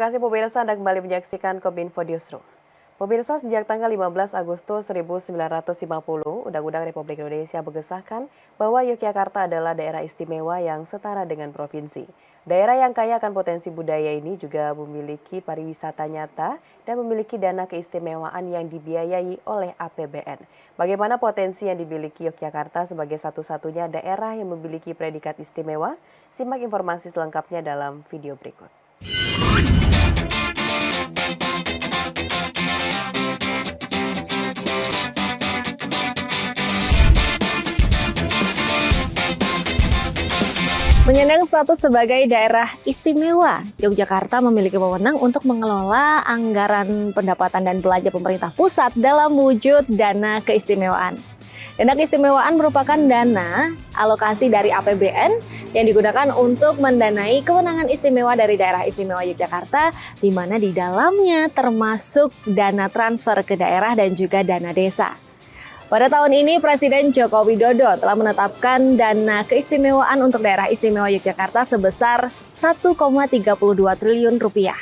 kasih pemirsa, Anda kembali menyaksikan Kominfo Newsroom. Pemirsa, sejak tanggal 15 Agustus 1950, Undang-Undang Republik Indonesia mengesahkan bahwa Yogyakarta adalah daerah istimewa yang setara dengan provinsi. Daerah yang kaya akan potensi budaya ini juga memiliki pariwisata nyata dan memiliki dana keistimewaan yang dibiayai oleh APBN. Bagaimana potensi yang dimiliki Yogyakarta sebagai satu-satunya daerah yang memiliki predikat istimewa? Simak informasi selengkapnya dalam video berikut. Menyandang status sebagai daerah istimewa, Yogyakarta memiliki wewenang untuk mengelola anggaran pendapatan dan belanja pemerintah pusat dalam wujud dana keistimewaan. Dana keistimewaan merupakan dana alokasi dari APBN yang digunakan untuk mendanai kewenangan istimewa dari daerah istimewa Yogyakarta, di mana di dalamnya termasuk dana transfer ke daerah dan juga dana desa. Pada tahun ini, Presiden Joko Widodo telah menetapkan dana keistimewaan untuk daerah istimewa Yogyakarta sebesar 1,32 triliun rupiah.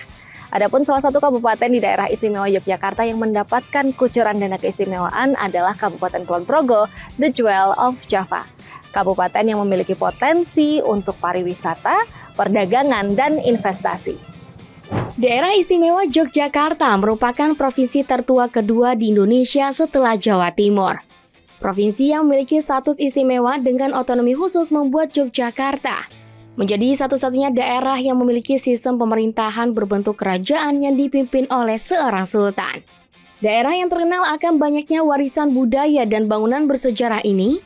Adapun salah satu kabupaten di daerah istimewa Yogyakarta yang mendapatkan kucuran dana keistimewaan adalah Kabupaten Kulon Progo, the Jewel of Java. Kabupaten yang memiliki potensi untuk pariwisata, perdagangan, dan investasi. Daerah Istimewa Yogyakarta merupakan provinsi tertua kedua di Indonesia setelah Jawa Timur. Provinsi yang memiliki status istimewa dengan otonomi khusus membuat Yogyakarta menjadi satu-satunya daerah yang memiliki sistem pemerintahan berbentuk kerajaan yang dipimpin oleh seorang sultan. Daerah yang terkenal akan banyaknya warisan budaya dan bangunan bersejarah ini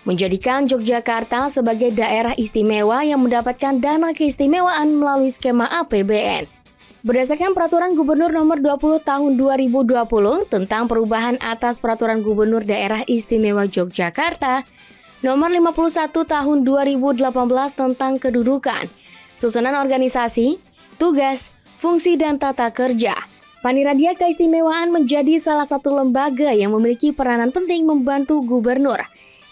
menjadikan Yogyakarta sebagai daerah istimewa yang mendapatkan dana keistimewaan melalui skema APBN. Berdasarkan Peraturan Gubernur Nomor 20 Tahun 2020 tentang perubahan atas Peraturan Gubernur Daerah Istimewa Yogyakarta Nomor 51 Tahun 2018 tentang kedudukan, susunan organisasi, tugas, fungsi dan tata kerja, Paniradya Keistimewaan menjadi salah satu lembaga yang memiliki peranan penting membantu gubernur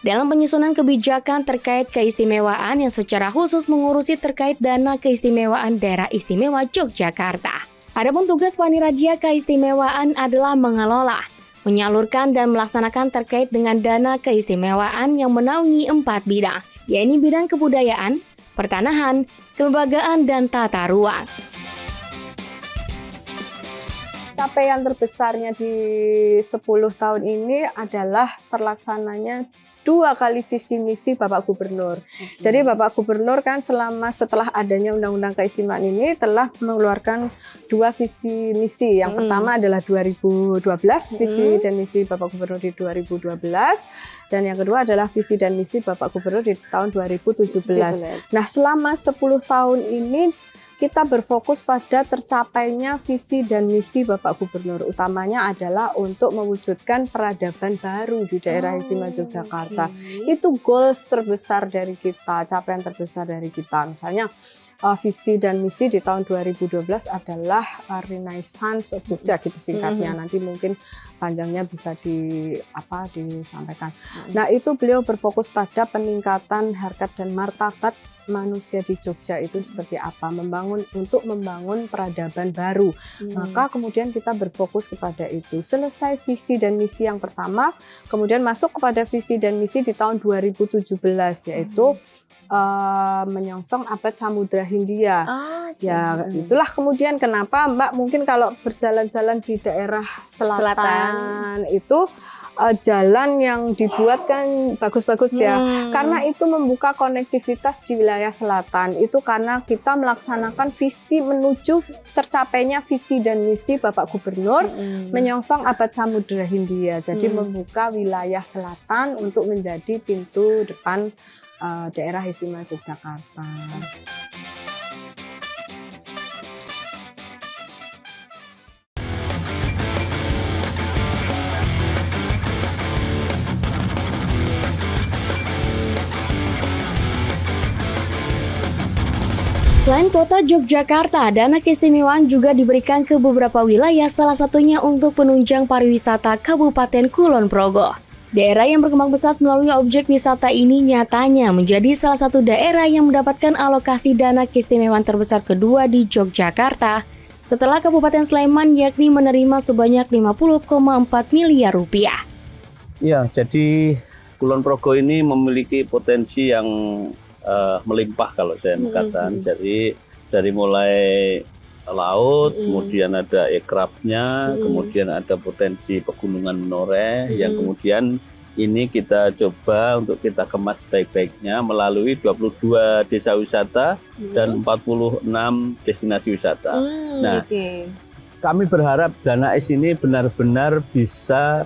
dalam penyusunan kebijakan terkait keistimewaan yang secara khusus mengurusi terkait dana keistimewaan daerah istimewa Yogyakarta. Adapun tugas Paniradya Keistimewaan adalah mengelola, menyalurkan dan melaksanakan terkait dengan dana keistimewaan yang menaungi 4 bidang, yaitu bidang kebudayaan, pertanahan, kelembagaan, dan tata ruang. Capaian terbesarnya di 10 tahun ini adalah terlaksananya 2 kali visi misi Bapak Gubernur. Jadi Bapak Gubernur kan setelah adanya Undang-Undang Keistimewaan ini telah mengeluarkan 2 visi misi. Yang pertama adalah 2012, visi dan misi Bapak Gubernur di 2012. Dan yang kedua adalah visi dan misi Bapak Gubernur di tahun 2017. Nah, selama 10 tahun ini kita berfokus pada tercapainya visi dan misi Bapak Gubernur. Utamanya adalah untuk mewujudkan peradaban baru di daerah istimewa Yogyakarta. Itu goals terbesar dari kita, capaian terbesar dari kita. Misalnya visi dan misi di tahun 2012 adalah Renaissance of Jogja gitu singkatnya. Nanti mungkin panjangnya bisa disampaikan. Nah, itu beliau berfokus pada peningkatan harkat dan martabat manusia di Jogja itu seperti apa, untuk membangun peradaban baru. Maka kemudian kita berfokus kepada itu. Selesai visi dan misi yang pertama, kemudian masuk kepada visi dan misi di tahun 2017, yaitu menyongsong abad Samudra Hindia. Ya, itulah kemudian kenapa Mbak mungkin kalau berjalan-jalan di daerah selatan. Itu jalan yang dibuat kan bagus-bagus ya, karena itu membuka konektivitas di wilayah selatan. Itu karena kita melaksanakan visi menuju tercapainya visi dan misi Bapak Gubernur menyongsong abad Samudra Hindia. Jadi membuka wilayah selatan untuk menjadi pintu depan daerah istimewa Yogyakarta. Selain kota Yogyakarta, dana keistimewaan juga diberikan ke beberapa wilayah, salah satunya untuk penunjang pariwisata Kabupaten Kulon Progo. Daerah yang berkembang pesat melalui objek wisata ini nyatanya menjadi salah satu daerah yang mendapatkan alokasi dana keistimewaan terbesar kedua di Yogyakarta setelah Kabupaten Sleman yakni menerima sebanyak 50,4 miliar rupiah. Ya, jadi Kulon Progo ini memiliki potensi yang melimpah kalau saya katakan. Jadi dari mulai laut, kemudian ada aircraftnya, kemudian ada potensi pegunungan menoreh yang kemudian ini kita coba untuk kita kemas baik-baiknya melalui 22 desa wisata dan 46 destinasi wisata. Nah, kami berharap Dana Is ini benar-benar bisa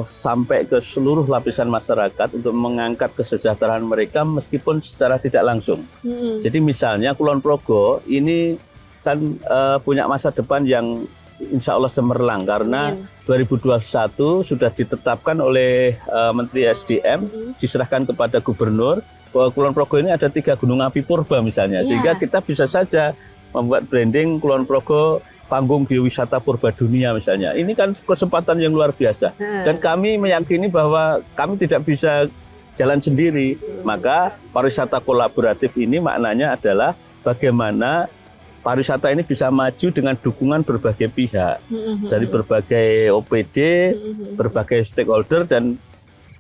sampai ke seluruh lapisan masyarakat untuk mengangkat kesejahteraan mereka meskipun secara tidak langsung. Jadi misalnya Kulon Progo ini kan punya masa depan yang insya Allah cemerlang karena 2021 sudah ditetapkan oleh Menteri SDM, diserahkan kepada Gubernur bahwa Kulon Progo ini ada 3 gunung api purba misalnya, sehingga kita bisa saja membuat branding Kulon Progo panggung biowisata purba dunia misalnya. Ini kan kesempatan yang luar biasa. Dan kami meyakini bahwa kami tidak bisa jalan sendiri. Maka pariwisata kolaboratif ini maknanya adalah bagaimana pariwisata ini bisa maju dengan dukungan berbagai pihak. Dari berbagai OPD, berbagai stakeholder, dan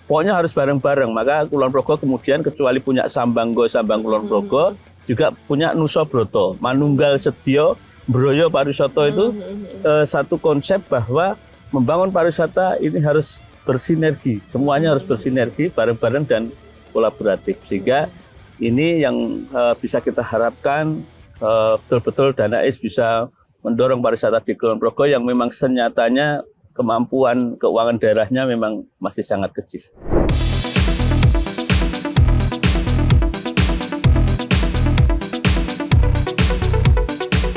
pokoknya harus bareng-bareng. Maka Kulon Progo kemudian kecuali punya Sambang Kulon Progo, juga punya Nusa Broto, Manunggal Sedya Broyo Pariwisata itu satu konsep bahwa membangun pariwisata ini harus bersinergi, semuanya harus bersinergi bareng-bareng dan kolaboratif, sehingga ini yang bisa kita harapkan betul-betul Dana Is bisa mendorong pariwisata di Kulon Progo yang memang senyatanya kemampuan keuangan daerahnya memang masih sangat kecil.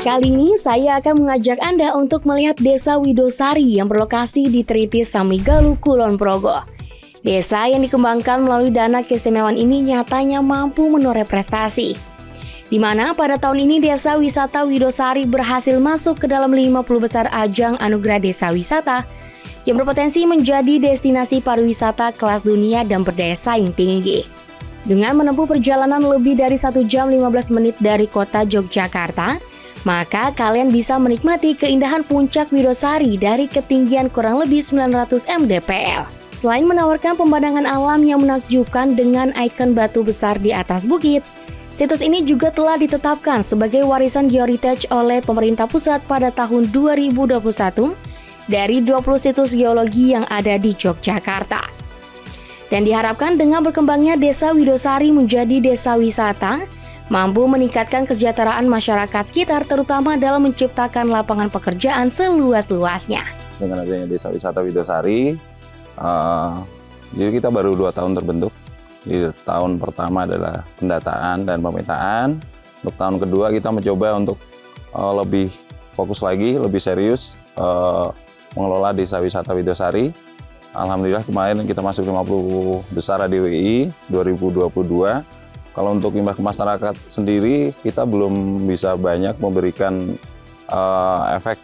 Kali ini saya akan mengajak Anda untuk melihat Desa Widosari yang berlokasi di Tritis Samigalu, Kulon Progo. Desa yang dikembangkan melalui dana keistimewaan ini nyatanya mampu menoreh prestasi. Di mana pada tahun ini Desa Wisata Widosari berhasil masuk ke dalam 50 besar ajang Anugerah Desa Wisata yang berpotensi menjadi destinasi pariwisata kelas dunia dan berdaya saing tinggi. Dengan menempuh perjalanan lebih dari 1 jam 15 menit dari kota Yogyakarta, maka kalian bisa menikmati keindahan puncak Widosari dari ketinggian kurang lebih 900 mdpl. Selain menawarkan pemandangan alam yang menakjubkan dengan ikon batu besar di atas bukit, situs ini juga telah ditetapkan sebagai warisan geoheritage oleh pemerintah pusat pada tahun 2021 dari 20 situs geologi yang ada di Yogyakarta. Dan diharapkan dengan berkembangnya Desa Widosari menjadi desa wisata, mampu meningkatkan kesejahteraan masyarakat sekitar terutama dalam menciptakan lapangan pekerjaan seluas-luasnya. Dengan adanya Desa Wisata Widosari, jadi kita baru 2 tahun terbentuk. Di tahun pertama adalah pendataan dan pemetaan. Untuk tahun kedua kita mencoba untuk lebih fokus lagi, lebih serius mengelola Desa Wisata Widosari. Alhamdulillah kemarin kita masuk 50 besar ADWI 2022. Kalau untuk imbas ke masyarakat sendiri, kita belum bisa banyak memberikan efek.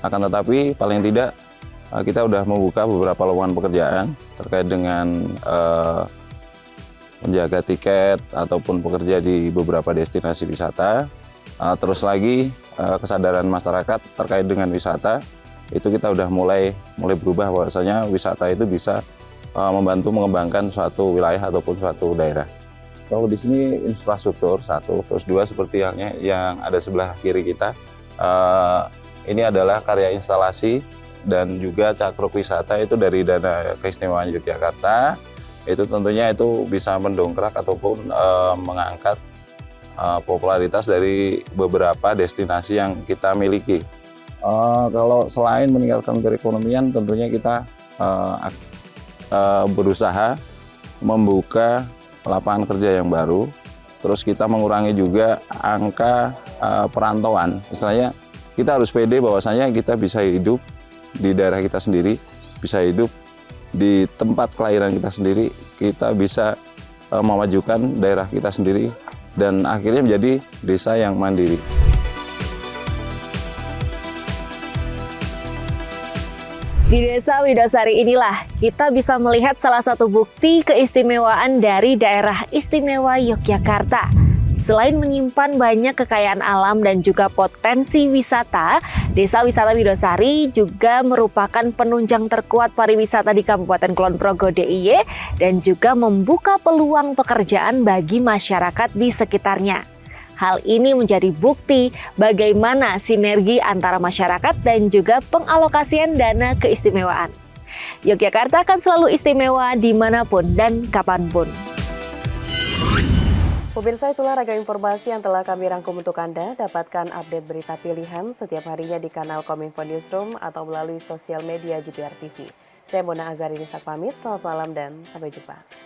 Akan tetapi, paling tidak kita sudah membuka beberapa lowongan pekerjaan terkait dengan menjaga tiket ataupun bekerja di beberapa destinasi wisata. Terus lagi, kesadaran masyarakat terkait dengan wisata, itu kita sudah mulai berubah bahwasanya wisata itu bisa membantu mengembangkan suatu wilayah ataupun suatu daerah. Kalau di sini infrastruktur satu, terus dua seperti yang ada sebelah kiri kita, ini adalah karya instalasi dan juga cakruk wisata itu dari dana keistimewaan Yogyakarta. Itu tentunya itu bisa mendongkrak ataupun mengangkat popularitas dari beberapa destinasi yang kita miliki. Kalau selain meningkatkan perekonomian, tentunya kita berusaha membuka lapangan kerja yang baru, terus kita mengurangi juga angka perantauan. Misalnya kita harus pede bahwasanya kita bisa hidup di daerah kita sendiri, bisa hidup di tempat kelahiran kita sendiri, kita bisa memajukan daerah kita sendiri dan akhirnya menjadi desa yang mandiri. Di Desa Widosari inilah kita bisa melihat salah satu bukti keistimewaan dari daerah istimewa Yogyakarta, Selain menyimpan banyak kekayaan alam dan juga potensi wisata, Desa Wisata Widosari juga merupakan penunjang terkuat pariwisata di Kabupaten Kulon Progo DIY dan juga membuka peluang pekerjaan bagi masyarakat di sekitarnya. Hal ini menjadi bukti bagaimana sinergi antara masyarakat dan juga pengalokasian dana keistimewaan. Yogyakarta akan selalu istimewa dimanapun dan kapanpun. Pemirsa, itulah ragam informasi yang telah kami rangkum untuk Anda. Dapatkan update berita pilihan setiap harinya di kanal Kominfo Newsroom atau melalui sosial media JPR TV. Saya Mona Azarini pamit, selamat malam dan sampai jumpa.